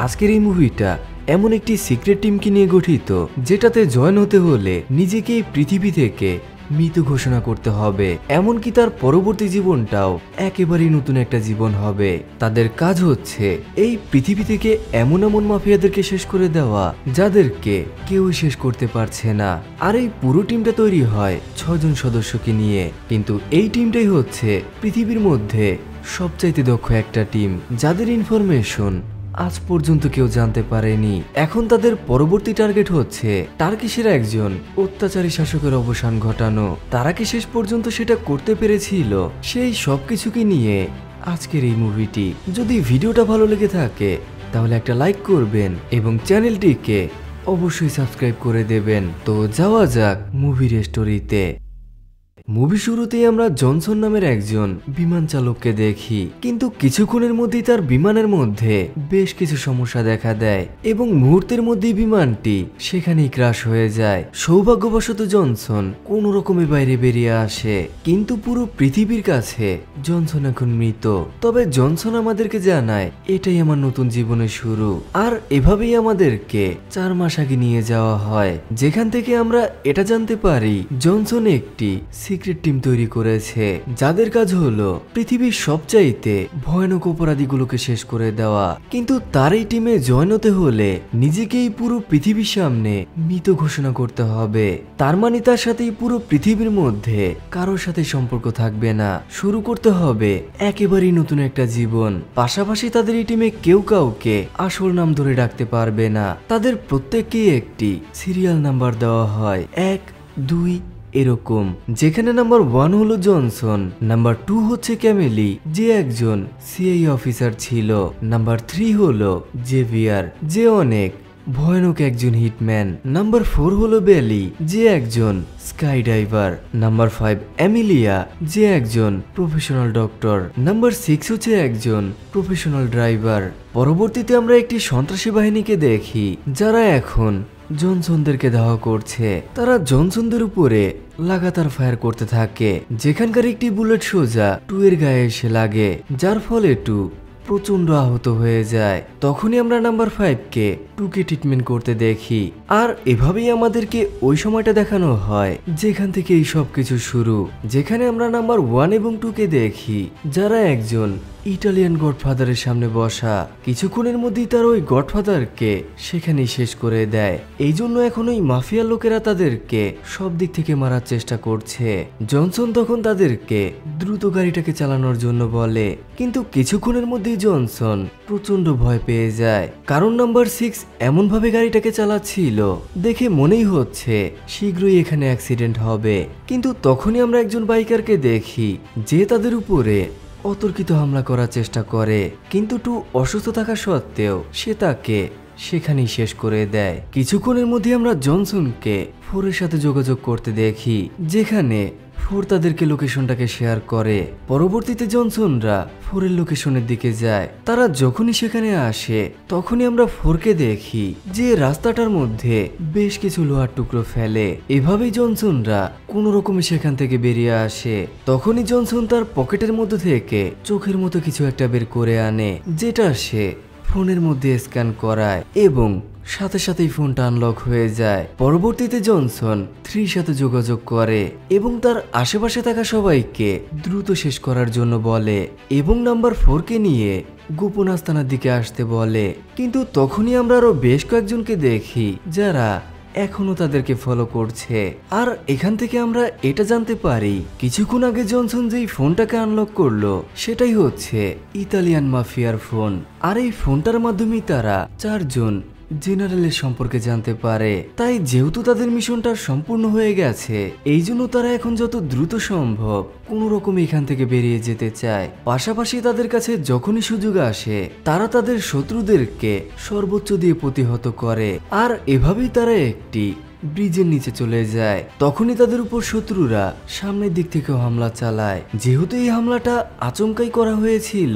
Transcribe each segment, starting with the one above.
আজকের এই মুভিটা এমন একটি সিক্রেট টিমকে নিয়ে গঠিত যেটাতে জয়েন হতে হলে নিজেকে এই পৃথিবী থেকে মৃত ঘোষণা করতে হবে, এমনকি তার পরবর্তী জীবনটাও একেবারেই নতুন একটা জীবন হবে। তাদের কাজ হচ্ছে এই পৃথিবী থেকে এমন এমন মাফিয়াদেরকে শেষ করে দেওয়া যাদেরকে কেউই শেষ করতে পারছে না। আর এই পুরো টিমটা তৈরি হয় 6 জন সদস্যকে নিয়ে, কিন্তু এই টিমটাই হচ্ছে পৃথিবীর মধ্যে সবচাইতে দক্ষ একটা টিম, যাদের ইনফরমেশন আজ পর্যন্ত কেউ জানতে পারেনি। এখন তাদের পরবর্তী টার্গেট হচ্ছে টার্কিশের একজন অত্যাচারী শাসকের অবসান ঘটানো। তারা কি শেষ পর্যন্ত সেটা করতে পেরেছিল? সেই সবকিছুকে নিয়ে আজকের এই মুভিটি। যদি ভিডিওটা ভালো লেগে থাকে তাহলে একটা লাইক করবেন এবং চ্যানেলটিকে অবশ্যই সাবস্ক্রাইব করে দেবেন। তো যাওয়া যাক মুভির স্টোরিতে। মুভি শুরুতেই আমরা জনসন নামের একজন বিমান চালককে দেখি, কিন্তু কিছুক্ষণের মধ্যেই তার বিমানের মধ্যে বেশ কিছু সমস্যা দেখা দেয় এবং মুহূর্তের মধ্যেই বিমানটি সেখানেই ক্রাশ হয়ে যায়। সৌভাগ্যবশত জনসন কোনো রকমে বাইরে বেরিয়ে আসে, কিন্তু পুরো পৃথিবীর কাছে জনসন এখন মৃত। তবে জনসন আমাদেরকে জানায় এটাই আমার নতুন জীবনের শুরু। আর এভাবেই আমাদেরকে 4 মাস আগে নিয়ে যাওয়া হয়, যেখান থেকে আমরা এটা জানতে পারি জনসন একটি সিক্রেট টিম তৈরি করেছে যাদের কাজ হলো পৃথিবীর সবচাইতে ভয়ানক অপরাধীগুলোকে শেষ করে দেওয়া। কিন্তু তার এই টিমে জয়েন হতে হলে নিজেকেই পুরো পৃথিবীর সামনে মৃত ঘোষণা করতে হবে। তার মানে তার সাথেই পুরো পৃথিবীর মধ্যে কারোর সাথে সম্পর্ক থাকবে না। শুরু করতে হবে একেবারেই নতুন একটা জীবন। পাশাপাশি তাদের এই টিমে কেউ কাউকে আসল নাম ধরে ডাকতে পারবে না। তাদের প্রত্যেককেই একটি সিরিয়াল নাম্বার দেওয়া হয়, 1, 2 এরকম, যেখানে নাম্বার 1 হলো জনসন, নাম্বার 2 হচ্ছে ক্যামেলি যে একজন সিআই অফিসার ছিল, নাম্বার 3 হলো জেভিয়ার যে অনেক ভয়ানক একজন হিটম্যান, নাম্বার 4 হলো বেলি যে একজন স্কাই ডাইভার, নাম্বার 5 এমিলিয়া যে একজন প্রফেশনাল ডক্টর, নাম্বার 6 হচ্ছে একজন প্রফেশনাল ড্রাইভার। পরবর্তীতে আমরা একটি সন্ত্রাসী বাহিনীকে দেখি যারা এখন জনসনদেরকে ধাওয়া করছে। তারা জনসনদের উপরে লাগাতার ফায়ার করতে থাকে, যেখানকার একটি বুলেট সোজা 2 এর গায়ে এসে লাগে, যার ফলে 2 প্রচন্ড আহত হয়ে যায়। তখনই আমরা নাম্বার 5 কে 2 কে ট্রিটমেন্ট করতে দেখি। আর এভাবেই আমাদেরকে ওই সময়টা দেখানো হয় যেখান থেকে এই সব কিছু শুরু, যেখানে আমরা নাম্বার 1 এবং 2 কে দেখি যারা একজন ইটালিয়ান গডফাদারের সামনে বসা। কিছুক্ষণের মধ্যেই তার ওই গডফাদারকে সেখানেই শেষ করে দেয়। এই জন্য এখন ওই মাফিয়া লোকেরা তাদেরকে সব দিক থেকে মারার চেষ্টা করছে। জনসন তখন তাদেরকে দ্রুত গাড়িটাকে চালানোর জন্য বলে, কিন্তু কিছুক্ষণের মধ্যেই জনসন প্রচন্ড ভয় পেয়ে যায়, কারণ নাম্বার 6 এমন ভাবে গাড়িটাকে চালাচ্ছিল দেখে মনেই হচ্ছে শীঘ্রই এখানে অ্যাক্সিডেন্ট হবে। কিন্তু তখনই আমরা একজন বাইকারকে দেখি যে তাদের উপরে অতর্কিত হামলা করার চেষ্টা করে, কিন্তু 2 অসুস্থ থাকা সত্ত্বেও সে তাকে সেখানেই শেষ করে দেয়। কিছুক্ষণের মধ্যে আমরা জনসনকে 4 এর সাথে যোগাযোগ করতে দেখি, যেখানে 4 তাদেরকে লোকেশনটাকে শেয়ার করে। পরবর্তীতে জনসনরা 4 এর লোকেশনের দিকে যায়। তারা যখনই সেখানে আসে তখনই আমরা 4 কে দেখি যে রাস্তাটার মধ্যে বেশ কিছু লোহার টুকরো ফেলে। এভাবেই জনসনরা কোনো রকমে সেখান থেকে বেরিয়ে আসে। তখনই জনসন তার পকেটের মধ্যে থেকে চোখের মতো কিছু একটা বের করে আনে, যেটা সে ফোনের মধ্যে স্ক্যান করায় এবং সাথে সাথেই ফোনটা আনলক হয়ে যায়। পরবর্তীতে জনসন 3 সাথে যোগাযোগ করে এবং তার আশেপাশে থাকা সবাইকে দ্রুত শেষ করার জন্য বলে এবং নাম্বার 4 কে নিয়ে গোপন আস্তানার দিকে আসতে বলে। কিন্তু তখনই আমরা আরো বেশ কয়েকজনকে দেখি যারা এখনো তাদেরকে ফলো করছে। আর এখান থেকে আমরা এটা জানতে পারি কিছুক্ষণ আগে জনসন যেই ফোনটাকে আনলক করলো সেটাই হচ্ছে ইতালিয়ান মাফিয়ার ফোন। আর এই ফোনটার মাধ্যমেই তারা 4 জন জেনারেলের সম্পর্কে জানতে পারে। তাই যেহেতু তাদের মিশনটা সম্পূর্ণ হয়ে গেছে, এই জন্য তারা এখন যত দ্রুত সম্ভব কোনো রকম এখান থেকে বেরিয়ে যেতে চায়। পাশাপাশি তাদের কাছে যখনই সুযোগ আসে তারা তাদের শত্রুদেরকে সর্বোচ্চ দিয়ে প্রতিহত করে। আর এভাবেই তারা একটি ব্রিজের নিচে চলে যায়। তখনই তাদের উপর শত্রুরা সামনের দিক থেকে হামলা চালায়। যেহেতু এই হামলাটা আচমকাই করা হয়েছিল,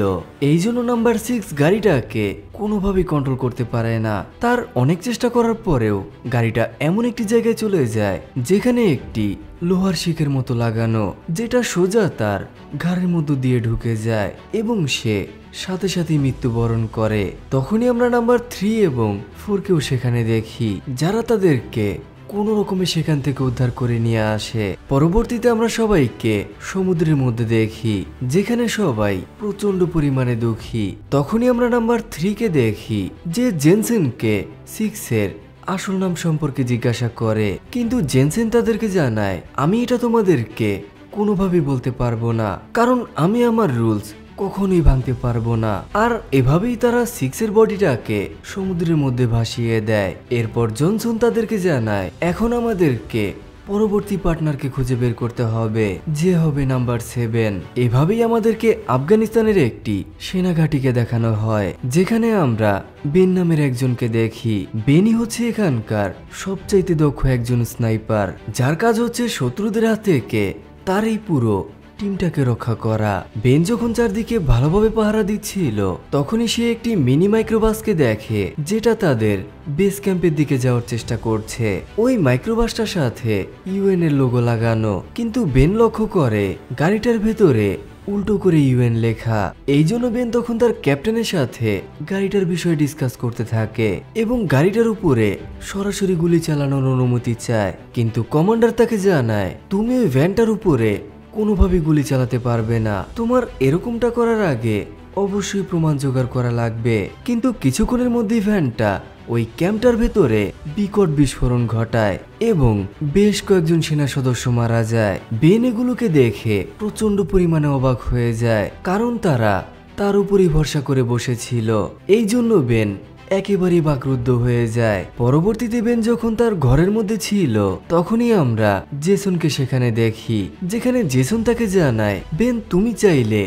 এই জন্য নাম্বার 6 গাড়িটাকে কোনোভাবেই কন্ট্রোল করতে পারে না। তার অনেক চেষ্টা করার পরেও গাড়িটা এমন একটি জায়গায় চলে যায় যেখানে একটি লোহার শিকের মতো লাগানো, যেটা সোজা তার ঘাড়ের মধ্য দিয়ে ঢুকে যায় এবং সে সাথে সাথে মৃত্যুবরণ করে। তখনই আমরা নাম্বার 3 এবং 4কেও সেখানে দেখি, যারা তাদেরকে কোনো রকমে সেখান থেকে উদ্ধার করে নিয়ে আসে। পরবর্তীতে আমরা সবাইকে সমুদ্রের মধ্যে দেখি, যেখানে সবাই প্রচন্ড পরিমাণে দুঃখী। তখনই আমরা নাম্বার 3কে দেখি, যে জেনসেনকে 6-এর আসল নাম সম্পর্কে জিজ্ঞাসা করে, কিন্তু জেনসেন তাদেরকে জানায়, আমি এটা তোমাদেরকে কোনোভাবেই বলতে পারবো না, কারণ আমি আমার রুলস কখনোই ভাঙতে পারবো না। আর এভাবেই তারা 6-এর বডিটাকে সমুদ্রের মধ্যে ভাসিয়ে দেয়। এরপর জনসন তাদেরকে জানায়, এখন আমাদেরকে পরবর্তী পার্টনারকে খুঁজে বের করতে হবে, যে হবে নাম্বার 7। এভাবেই আমাদেরকে আফগানিস্তানের একটি সেনাঘাঁটিকে দেখানো হয়, যেখানে আমরা বেন নামের একজনকে দেখি। বেনই হচ্ছে এখানকার সবচাইতে দক্ষ একজন স্নাইপার, যার কাজ হচ্ছে শত্রুদের হাত থেকে তার এই পুরো টিমটাকে রক্ষা করা। বেন যখন চারদিকে ভালোভাবে পাহারা দিচ্ছিল, তখনই সে একটি মিনি মাইক্রোবাসকে দেখে, যেটা তাদের বেস ক্যাম্পের দিকে যাওয়ার চেষ্টা করছে। ওই মাইক্রোবাসটার সাথে ইউএন এর লোগো লাগানো, কিন্তু বেন লক্ষ্য করে গাড়িটার ভেতরে উল্টো করে ইউএন লেখা। এই জন্য বেন তখন তার ক্যাপ্টেনের সাথে গাড়িটার বিষয়ে ডিসকাস করতে থাকে এবং গাড়িটার উপরে সরাসরি গুলি চালানোর অনুমতি চায়। কিন্তু কমান্ডার তাকে জানায়, তুমি ওই ভ্যানটার উপরে কোনোভাবে গুলি চালাতে পারবে না, তোমার এরকমটা করার আগে অবশ্যই প্রমাণ জোগাড় করা লাগবে। কিন্তু কিছুক্ষণের মধ্যেই ভ্যানটা ওই ক্যাম্পটার ভেতরে বিকট বিস্ফোরণ ঘটায় এবং বেশ কয়েকজন সেনা সদস্য মারা যায়। বেন এগুলোকে দেখে প্রচন্ড পরিমাণে অবাক হয়ে যায়, কারণ তারা তার উপরই ভরসা করে বসেছিল। এই জন্য বেন একেবারেই বাকরুদ্ধ হয়ে যায়। পরবর্তীতে বেন যখন তার ঘরের মধ্যে ছিল, তখনই আমরা জেসনকে সেখানে দেখি, যেখানে জেসন তাকে জানায়, বেন তুমি চাইলে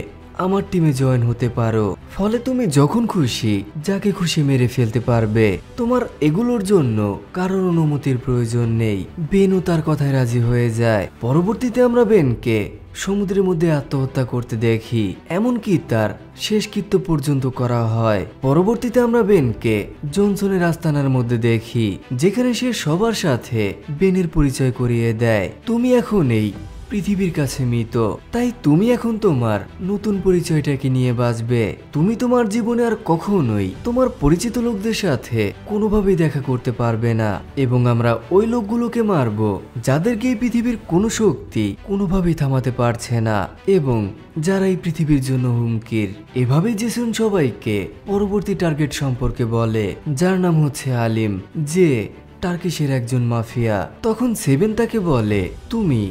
আমার টিমে জয়েন হতে পারো, ফলে তুমি যখন খুশি যাকে খুশি মেরে ফেলতে পারবে, তোমার এগুলোর জন্য কারোর অনুমতির প্রয়োজন নেই। বেনও তার কথায় রাজি হয়ে যায়। পরবর্তীতে আমরা বেনকে সমুদ্রের মধ্যে আত্মহত্যা করতে দেখি, এমনকি তার শেষকৃত্য পর্যন্ত করা হয়। পরবর্তীতে আমরা বেনকে জনসনের আস্তানার মধ্যে দেখি, যেখানে সে সবার সাথে বেনের পরিচয় করিয়ে দেয়, তুমি এখন এই পৃথিবীর কাছে মৃত, তাই তুমি এখন তোমার নতুন পরিচয়টাকে নিয়ে বাঁচবে। তুমি তোমার জীবনে আর কখনোই তোমার পরিচিত লোকদের সাথে কোনোভাবেই দেখা করতে পারবে না, এবং আমরা ওই লোকগুলোকে মারব যাদেরকে এই পৃথিবীর কোনো শক্তি কোনোভাবেই থামাতে পারছে না এবং যারা এই পৃথিবীর জন্য হুমকির। এভাবেই জেসন সবাইকে পরবর্তী টার্গেট সম্পর্কে বলে, যার নাম হচ্ছে আলিম, যে টার্কিশের একজন মাফিয়া। তখন 7 তাকে বলে, তুমি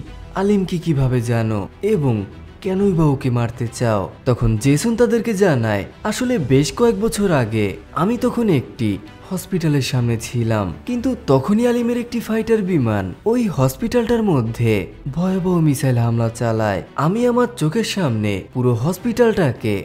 আলিমকে কিভাবে জানো এবং কেনই বা ওকে মারতে চাও? তখন জেসন তাদেরকে জানায়, আসলে বেশ কয়েক বছর আগে আমি তখন একটি হসপিটালের সামনে ছিলাম, কিন্তু তখনই আলিমের একটি ফাইটার বিমান ওই হসপিটালটার মধ্যে ভয়াবহ মিসাইল হামলা চালায়। আমি আমার চোখের সামনে পুরো হসপিটালটাকে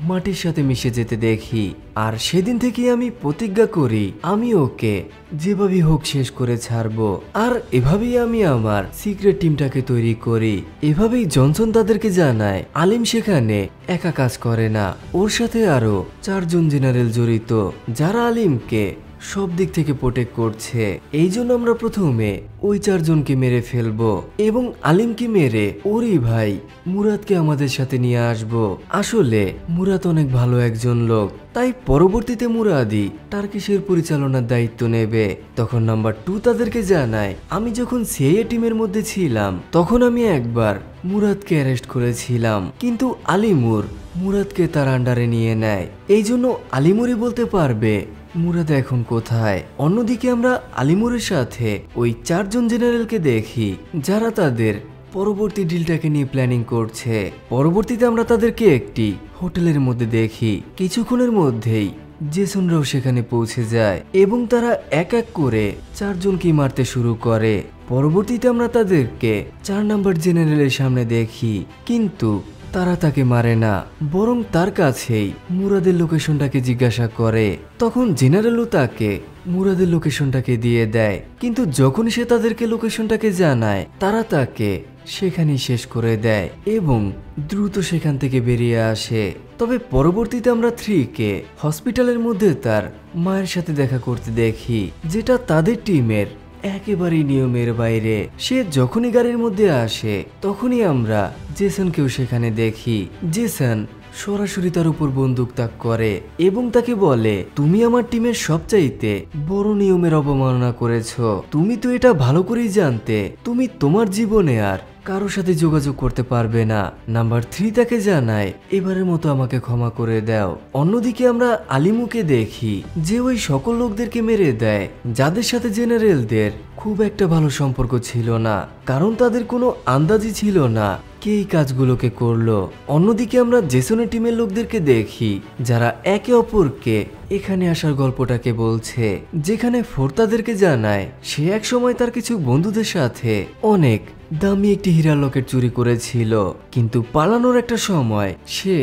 মাটির সাথে মিশে যেতে দেখি, আর সেদিন থেকে আমি প্রতিজ্ঞা করি আমি ওকে যেভাবে হোক শেষ করে ছাড়বো। আর এভাবেই আমি আমার সিক্রেট টিমটাকে তৈরি করি। এভাবেই জনসন তাদেরকে জানায়, আলিম সেখানে একা কাজ করে না, ওর সাথে আরো 4 জন জেনারেল জড়িত, যারা আলিমকে সব দিক থেকে প্রোটেক্ট করছে। এই জন্য আমরা প্রথমে ওই 4 জনকে মেরে ফেলবো এবং আলিমকে মেরে ওরই ভাই মুরাদকে আমাদের সাথে নিয়ে আসব। আসলে মুরাদ অনেক ভালো একজন লোক, তাই পরবর্তীতে মুরাদই টার্কিশের পরিচালনার দায়িত্ব নেবে। তখন নাম্বার 2 তাদেরকে জানায়, আমি যখন সিআইএ টিমের মধ্যে ছিলাম তখন আমি একবার মুরাদকে অ্যারেস্ট করেছিলাম, কিন্তু আলিমুর মুরাদকে তার আন্ডারে নিয়ে নেয়। এই জন্য আলিমুরই বলতে পারবে মুরাদ এখন কোথায়। অন্যদিকে আমরা আলিমুরের সাথে ওই 4 জন জেনারেলকে দেখি, যারা তাদের পরবর্তী ডিলটাকে নিয়ে প্ল্যানিং করছে। পরবর্তীতে আমরা তাদেরকে একটি হোটেলের মধ্যে দেখি। কিছুক্ষণের মধ্যেই জেসনরাও সেখানে পৌঁছে যায় এবং তারা এক এক করে 4 জনকে মারতে শুরু করে। পরবর্তীতে আমরা তাদেরকে 4 নাম্বার জেনারেলের সামনে দেখি, কিন্তু তারা তাকে মারে না, বরং তার কাছেই মুরাদের লোকেশনটাকে জিজ্ঞাসা করে। তখন জেনারেলও তাকে মুরাদের লোকেশনটাকে দিয়ে দেয়, কিন্তু যখন সে তাদেরকে লোকেশনটাকে জানায় তারা তাকে সেখানেই শেষ করে দেয় এবং দ্রুত সেখান থেকে বেরিয়ে আসে। তবে পরবর্তীতে আমরা 3কে হসপিটালের মধ্যে তার মায়ের সাথে দেখা করতে দেখি, যেটা তাদের টিমের একেবারেই নিয়মের বাইরে। সে যখনই গাড়ির মধ্যে আসে তখনই আমরা জেসনকেও সেখানে দেখি। জেসন সরাসরি তার উপর বন্দুক তাক করে এবং তাকে বলে, তুমি আমার টিমের সবচাইতে বড় নিয়মের অবমাননা করেছো। তুমি তো এটা ভালো করেই জানতে তুমি তোমার জীবনে আর কারোর সাথে যোগাযোগ করতে পারবে না। নাম্বার 3 তাকে জানায়, এবারের মতো আমাকে ক্ষমা করে দাও। অন্যদিকে আমরা আলিমুকে দেখি যে ওই সকল লোকদেরকে মেরে দেয় যাদের সাথে জেনারেলদের খুব একটা ভালো সম্পর্ক ছিল না, কারণ তাদের কোনো আন্দাজই ছিল না কে এই কাজগুলোকে করলো। অন্যদিকে আমরা জেসনের টিমের লোকদেরকে দেখি যারা একে অপরকে এখানে আসার গল্পটাকে বলছে, যেখানে ফোর তাদেরকে জানায় সে এক সময় তার কিছু বন্ধুদের সাথে অনেক দামি একটি হীরা লকেট চুরি করেছিল, কিন্তু পালানোর একটা সময় সে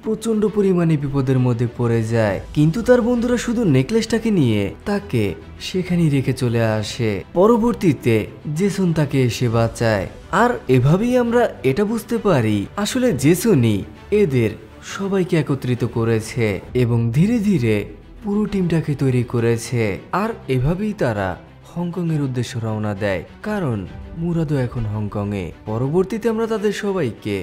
প্রচন্ড পরিমাণে বিপদের মধ্যে পড়ে যায়। কিন্তু তার বন্ধুরা শুধু নেকলেসটাকে নিয়ে তাকে সেখানেই রেখে চলে আসে। পরবর্তীতে জেসন তাকে এসে বাঁচায়। আর এভাবেই আমরা এটা বুঝতে পারি আসলে জেসনই এদের সবাইকে একত্রিত করেছে এবং ধীরে ধীরে পুরো টিমটাকে তৈরি করেছে। আর এভাবেই তারা হংকং এর উদ্দেশ্যে রওনা দেয়, কারণ মুরাদও এখন হংকং এ। পরবর্তীতে আমরা তাদের সবাইকে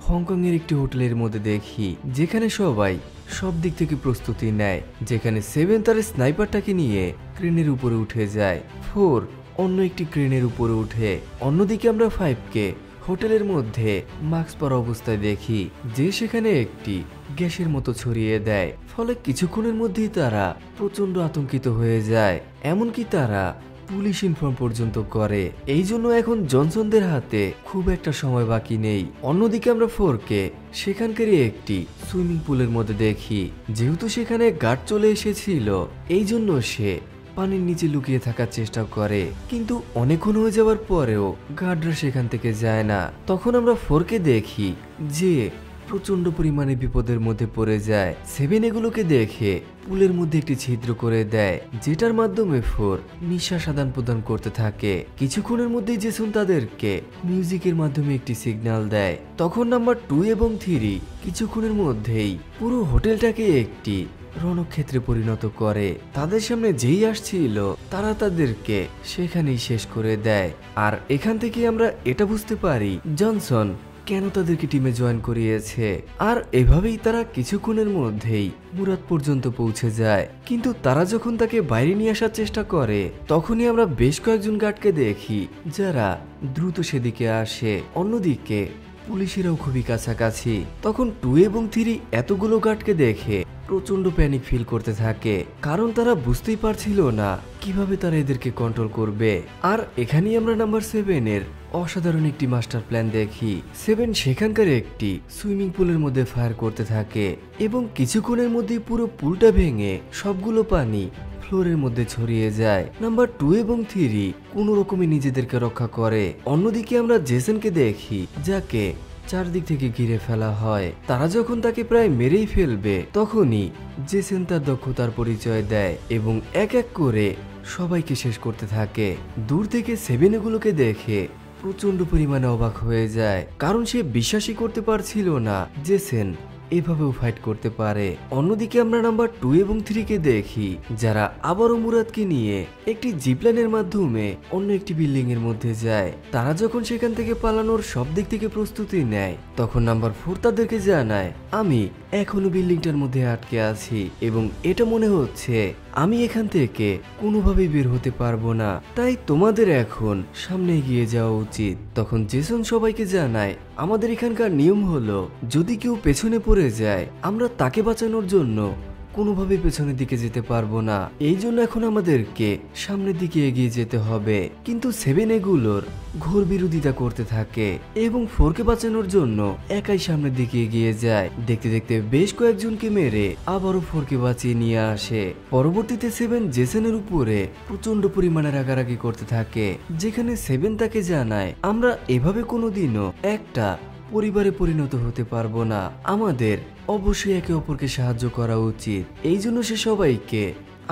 হংকং এর একটি হোটেলের মধ্যে দেখি, যেখানে সবাই সব দিক থেকে প্রস্তুতি নেয়, যেখানে 7 তার স্নাইপারটাকে নিয়ে ক্রেনের উপরে উঠে যায়, 4 অন্য একটি ক্রেনের উপরে উঠে। অন্যদিকে আমরা 5কে হোটেলের মধ্যে মাস্ক পরা অবস্থায় দেখি, যে সেখানে একটি গ্যাসের মতো ছড়িয়ে দেয়। ফলে কিছুক্ষণের মধ্যেই তারা প্রচন্ড আতঙ্কিত হয়ে যায়, এমনকি তারা পুলিশ ইনফর্ম পর্যন্ত করে। এই জন্য এখন জনসনদের হাতে খুব একটা সময় বাকি নেই। অন্যদিকে আমরা 4কে সেখানকারই একটি সুইমিং পুলের মধ্যে দেখি, যেহেতু সেখানে গার্ড চলে এসেছিল এই জন্য সে পানির নিচে লুকিয়ে থাকার চেষ্টা করে, কিন্তু অনেকক্ষণ হয়ে যাওয়ার পরেও গার্ডরা সেখান থেকে যায় না। তখন আমরা 4কে দেখি যে প্রচন্ড পরিমাণে বিপদের মধ্যে পড়ে যায়। 7 এগুলোকে দেখে পুলের মধ্যে একটি ছিদ্র করে দেয়, যেটার মাধ্যমে 4 নিঃশ্বাস আদান প্রদান করতে থাকে। কিছুক্ষণের মধ্যেই জেসন তাদেরকে মিউজিকের মাধ্যমে একটি সিগন্যাল দেয়। তখন নাম্বার 2 এবং 3 কিছুক্ষণের মধ্যেই পুরো হোটেলটাকে একটি রণক্ষেত্রে পরিণত করে। তাদের সামনে যেই আসছিল তারা তাদেরকে সেখানেই শেষ করে দেয়। আর এখান থেকে আমরা এটা বুঝতে পারি জনসন কেন তাদেরকে টিমে জয়েন করিয়েছে। আর এভাবেই তারা কিছুক্ষণের মধ্যেই মুরাদ পর্যন্ত পৌঁছে যায়। কিন্তু তারা যখন তাকে বাইরে নিয়ে আসার চেষ্টা করে তখনই আমরা বেশ কয়েকজন গার্ডকে দেখি যারা দ্রুত সেদিকে আসে। অন্যদিকে পুলিশেরাও খুবই কাছাকাছি। তখন 2 এবং 3 এতগুলো গার্ডকে দেখে প্রচন্ড প্যানিক ফিল করতে থাকে, কারণ তারা বুঝতেই পারছিল না কিভাবে তারা এদেরকে কন্ট্রোল করবে। আর এখানেই আমরা নাম্বার 7 এর অসাধারণ একটি মাস্টার প্ল্যান দেখি। 7 সেখানকার একটি সুইমিং পুলের মধ্যে ফায়ার করতে থাকে এবং কিছুক্ষণের মধ্যেই পুরো পুলটা ভেঙে সবগুলো পানি ফ্লোরের মধ্যে ছড়িয়ে যায়। নাম্বার 2 এবং 3 কোনো রকমে নিজেদেরকে রক্ষা করে। অন্যদিকে আমরা জেসনকে দেখি যাকে চারদিক থেকে ঘিরে ফেলা হয়। তারা যখন তাকে প্রায় মেরেই ফেলবে তখনই জেসন তার দক্ষতার পরিচয় দেয় এবং এক এক করে সবাইকে শেষ করতে থাকে। দূর থেকে 7 এগুলোকে দেখে প্রচন্ড পরিমাণে অবাক হয়ে যায়, কারণ সে বিশ্বাসই করতে পারছিল না জেসন এভাবেও ফাইট করতে পারে। অন্যদিকে আমরা নাম্বার 2 এবং 3কে দেখি যারা আবারও মুরাদকে নিয়ে একটি জিপলাইনের মাধ্যমে অন্য একটি বিল্ডিং এর মধ্যে যায়। তারা যখন সেখান থেকে পালানোর সব দিক থেকে প্রস্তুতি নেয় তখন নাম্বার 4 তাদেরকে জানায়, আমি এখনো বিল্ডিংটার মধ্যে আটকে আছি এবং এটা মনে হচ্ছে আমি এখান থেকে কোনোভাবেই বের হতে পারবো না, তাই তোমাদের এখন সামনে এগিয়ে যাওয়া উচিত। তখন জেসন সবাইকে জানায়, আমাদের এখানকার নিয়ম হলো যদি কেউ পেছনে পড়ে যায় আমরা তাকে বাঁচানোর জন্য কোনোভাবে পেছনের দিকে যেতে পারবো না, এই জন্য এখন আমাদেরকে সামনের দিকে এগিয়ে যেতে হবে। কিন্তু 7 এগুলোর ঘোর বিরোধিতা করতে থাকে এবং 4কে বাঁচানোর জন্য একাই সামনের দিকে এগিয়ে যায়। দেখতে দেখতে বেশ কয়েকজনকে মেরে আবারও 4কে বাঁচিয়ে নিয়ে আসে। পরবর্তীতে 7 জেসনের উপরে প্রচন্ড পরিমাণে রাগারাগি করতে থাকে, যেখানে 7 তাকে জানায়, আমরা এভাবে কোনোদিনও একটা পরিবারে পরিণত হতে পারবো না, আমাদের অবশ্যই একে অপরকে সাহায্য করা উচিত। এই জন্য সে সবাইকে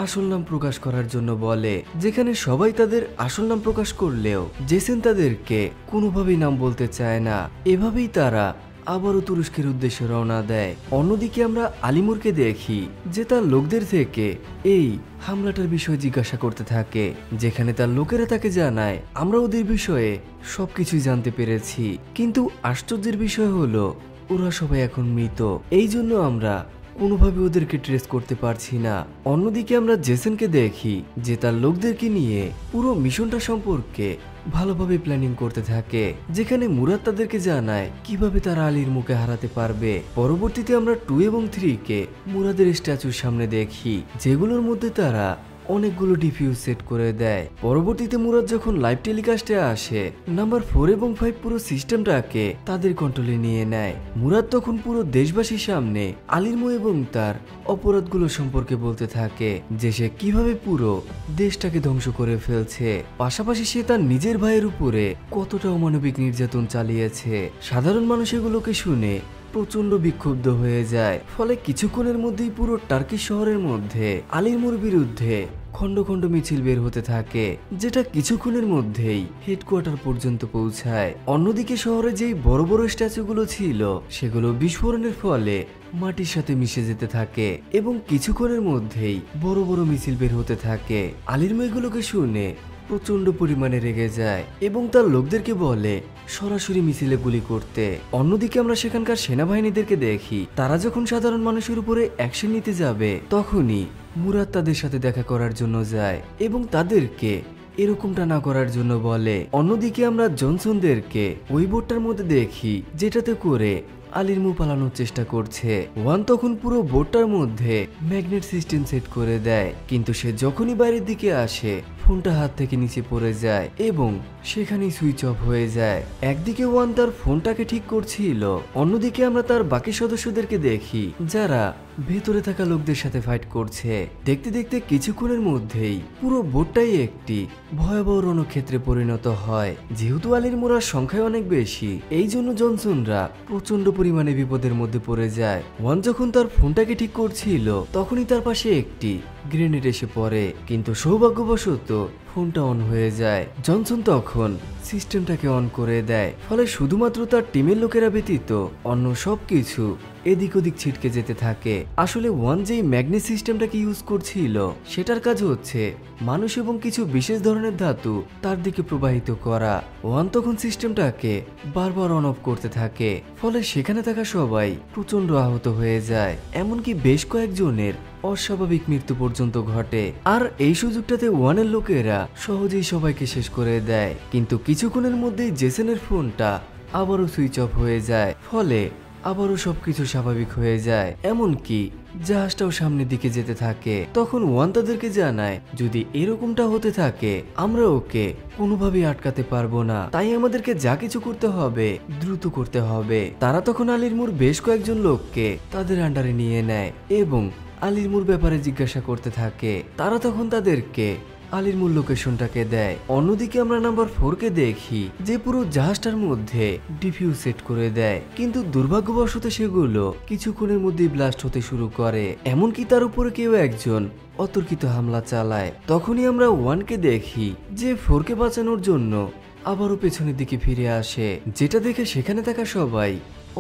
আসল নাম প্রকাশ করার জন্য বলে, যেখানে সবাই তাদের আসল নাম প্রকাশ করলেও জেসন তাদেরকে কোনোভাবেই নাম বলতে চায় না। এভাবেই তারা আবারও তুরস্কের উদ্দেশ্যে রওনা দেয়। অন্যদিকে আমরা আলিমুরকে দেখি যে তার লোকদের থেকে এই হামলাটার বিষয়ে জিজ্ঞাসা করতে থাকে, যেখানে তার লোকেরা তাকে জানায় আমরা ওদের বিষয়ে সবকিছুই জানতে পেরেছি, কিন্তু আশ্চর্যের বিষয় হলো ওরা সবাই এখন মৃত। এই জন্য আমরা কোনোভাবে ওদেরকে ট্রেস করতে পারছি না। অন্যদিকে আমরা জেসনকে দেখি যে তার লোকদেরকে নিয়ে পুরো মিশনটা সম্পর্কে ভালোভাবে প্ল্যানিং করতে থাকে, যেখানে মুরাদ তাদেরকে জানায় কিভাবে তারা আলীর মুখে হারাতে পারবে। পরবর্তীতে আমরা 2 এবং 3 কে মুরাদের স্ট্যাচুর সামনে দেখি, যেগুলোর মধ্যে তারা অনেকগুলো ডিফিউজ সেট করে দেয়। পরবর্তীতে মুরাদ যখন লাইভ টেলিকাস্টে আসে, নাম্বার 4 এবং 5 পুরো সিস্টেমটাকে তাদের কন্ট্রোলে নিয়ে নেয়। মুরাদ তখন পুরো দেশবাসীর সামনে আলিরমো এবং তার অপরাধগুলো সম্পর্কে বলতে থাকে, যে সে কিভাবে পুরো দেশটাকে ধ্বংস করে ফেলছে, পাশাপাশি সে তার নিজের ভাইয়ের উপরে কতটা অমানবিক নির্যাতন চালিয়েছে। সাধারণ মানুষ এগুলোকে শুনে প্রচন্ড বিক্ষুব্ধ হয়ে যায়। ফলে কিছুক্ষণের মধ্যেই পুরো টার্কি শহরের মধ্যে আলিরমোর বিরুদ্ধে খন্ড খন্ড মিছিল বের হতে থাকে, যেটা কিছুক্ষণের মধ্যেই হেডকোয়ার্টার পর্যন্ত পৌঁছায়। অন্যদিকে শহরে যেই বড় বড় স্ট্যাচুগুলো ছিল সেগুলো বিস্ফোরণের ফলে মাটির সাথে মিশে যেতে থাকে এবং কিছুক্ষণের মধ্যেই বড় বড় মিছিল বের হতে থাকে। আলিরমো এগুলোকে শুনে প্রচন্ড পরিমাণে রেগে যায় এবং তার লোকদেরকে বলে সরাসরি মিছিলে গুলি করতে। অন্যদিকে আমরা সেখানকার সেনাবাহিনীদেরকে দেখি, তারা যখন সাধারণ মানুষের উপরে অ্যাকশন নিতে যাবে তখনই মুরাদ তাদের সাথে দেখা করার জন্য যায় এবং তাদেরকে এরকমটা না করার জন্য বলে। অন্যদিকে আমরা জনসনদেরকে ওই বোটটার মধ্যে দেখি যেটাতে করে আলিরমো পালানোর চেষ্টা করছে। ওয়ান তখন পুরো বোটটার মধ্যে ম্যাগনেট সিস্টেম সেট করে দেয়, কিন্তু সে যখনই বাইরের দিকে আসে ফোনটা হাত থেকে নিচে পড়ে যায় এবং সেখানেই সুইচ অফ হয়ে যায়। একদিকে ওয়ান তার ফোনটাকে ঠিক করছিল, অন্যদিকে আমরা তার বাকি সদস্যদেরকে দেখি যারা ভেতরে থাকা লোকদের সাথে ফাইট করছে। দেখতে দেখতে কিছুক্ষণের মধ্যেই পুরো বোটটাই একটি ভয়াবহ রণক্ষেত্রে পরিণত হয়। যেহেতু আলিরমোরার সংখ্যায় অনেক বেশি, এই জন্য জনসনরা প্রচন্ড পরিমাণে বিপদের মধ্যে পড়ে যায়। ওয়ান যখন তার ফোনটাকে ঠিক করছিল তখনই তার পাশে একটি গ্রেনেড এসে পড়ে, কিন্তু সৌভাগ্যবশত ফোনটা অন হয়ে যায়। জনসন তখন সিস্টেমটাকে অন করে দেয়, ফলে শুধুমাত্র তার টিমের লোকেরা ব্যতীত অন্য সবকিছু এদিক ওদিক ছিটকে যেতে থাকে। আসলে ওয়ান যেই ম্যাগনেট সিস্টেমটাকে ইউজ করছিল সেটার কাজ হচ্ছে মানুষ এবং কিছু বিশেষ ধরনের ধাতু তার দিকে প্রবাহিত করা। ওয়ান তখন সিস্টেমটাকে বারবার অন অফ করতে থাকে, ফলে সেখানে থাকা সবাই প্রচন্ড আহত হয়ে যায়, এমনকি বেশ কয়েকজনের অস্বাভাবিক মৃত্যু পর্যন্ত ঘটে। আর এই সুযোগটাতে ওয়ানের লোকেরা সহজেই সবাইকে শেষ করে দেয়, কিন্তু কিছুক্ষণের মধ্যেই জেসনের ফোনটা আবারও সুইচ অফ হয়ে যায়, ফলে আবারও সবকিছু স্বাভাবিক হয়ে যায়। এমনকি জাহাজটাও সামনের দিকে যেতে থাকে। তখন ওয়ান তাদেরকে জানায় যদি এরকমটা হতে থাকে আমরা ওকে কোনোভাবেই আটকাতে পারবো না, তাই আমাদেরকে যা কিছু করতে হবে দ্রুত করতে হবে। তারা তখন আলিরমোর বেশ কয়েকজন লোককে তাদের আন্ডারে নিয়ে নেয় এবং আলিরমোর ব্যাপারে জিজ্ঞাসা করতে থাকে। তারা তখন তাদেরকে আলিরমোর লোকেশনটাকে দেয়। অন্যদিকে আমরা নাম্বার 4 কে দেখি যে পুরো জাহাজটার মধ্যে ডিফিউজ সেট করে দেয়, কিন্তু দুর্ভাগ্যবশত সেগুলো কিছুক্ষণের মধ্যেই ব্লাস্ট হতে শুরু করে, এমনকি তার উপরে কেউ একজন অতর্কিত হামলা চালায়। তখনই আমরা 1 কে দেখি যে 4 কে বাঁচানোর জন্য আবারও পেছনের দিকে ফিরে আসে, যেটা দেখে সেখানে থাকা সবাই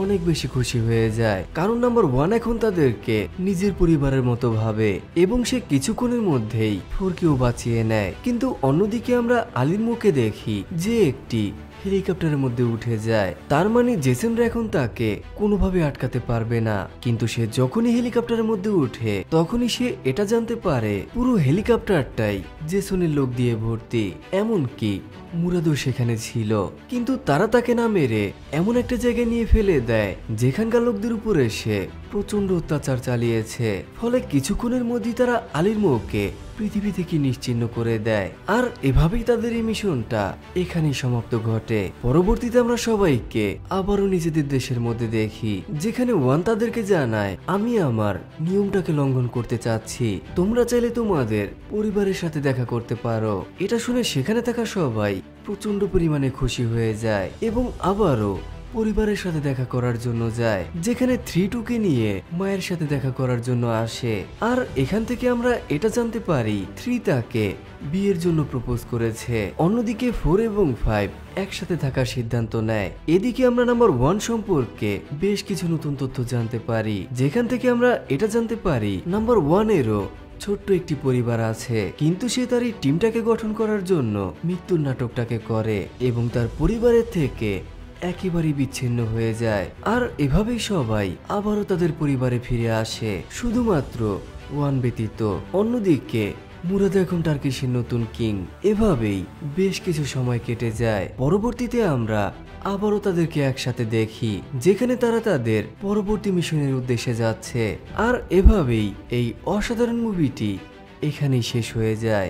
অনেক বেশি খুশি হয়ে যায়, কারণ নাম্বার 1 এখন তাদেরকে নিজের পরিবারের মতো ভাবে এবং সে কিছুক্ষণের মধ্যেই 4 কেও বাঁচিয়ে নেয়। কিন্তু অন্যদিকে আমরা আলিরমোকে দেখি যে একটি হেলিকপ্টারের মধ্যে উঠে যায়, তার মানে জেসনরা এখন তাকে কোনোভাবে আটকাতে পারবে না। কিন্তু সে যখনই হেলিকপ্টারের মধ্যে উঠে তখনই সে এটা জানতে পারে পুরো হেলিকপ্টারটাই জেসনের লোক দিয়ে ভর্তি, এমনকি মুরাদও সেখানে ছিল। কিন্তু তারা তাকে না মেরে এমন একটা জায়গায় নিয়ে ফেলে দেয় যেখানকার লোকদের উপরে সে প্রচন্ড অত্যাচার চালিয়েছে, ফলে কিছুক্ষণের মধ্যেই তারা আলিরমোকে পৃথিবী থেকে নিশ্চিহ্ন করে দেয়। আর এভাবেই তাদের এই মিশনটা এখানেই সমাপ্ত ঘটে। পরবর্তীতে আমরা সবাইকে আবারও নিজেদের দেশের মধ্যে দেখি, যেখানে ওয়ান তাদেরকে জানায় আমি আমার নিয়মটাকে লঙ্ঘন করতে চাচ্ছি, তোমরা চাইলে তোমাদের পরিবারের সাথে দেখা করতে পারো। এটা শুনে সেখানে থাকা সবাই প্রচন্ড পরিমাণে খুশি হয়ে যায় এবং আবারও পরিবারের সাথে দেখা করার জন্য যায়, যেখানে 3-2 কে নিয়ে মায়ের সাথে দেখা করার জন্য আসে। আর এখান থেকে আমরা এটা জানতে পারি 3 তাকে বিয়ের জন্য প্রপোজ করেছে। অন্যদিকে 4 এবং 5 একসাথে থাকার সিদ্ধান্ত নেয়। এদিকে আমরা নাম্বার 1 সম্পর্কে বেশ কিছু নতুন তথ্য জানতে পারি, যেখান থেকে আমরা এটা জানতে পারি নাম্বার 1 এরও ছোট্ট একটি পরিবার আছে, কিন্তু সে তার এই টিমটাকে গঠন করার জন্য মৃত্যুর নাটকটাকে করে এবং তার পরিবারের থেকে একেবারেই বিচ্ছিন্ন হয়ে যায়। আর এভাবেই সবাই আবারও তাদের পরিবারে ফিরে আসে, শুধুমাত্র 1 ব্যতীত। অন্যদিকে মুরাদ এখন টার্কিশের নতুন কিং। এভাবেই বেশ কিছু সময় কেটে যায়। পরবর্তীতে আমরা আবারও তাদেরকে একসাথে দেখি, যেখানে তারা তাদের পরবর্তী মিশনের উদ্দেশ্যে যাচ্ছে। আর এভাবেই এই অসাধারণ মুভিটি এখানেই শেষ হয়ে যায়।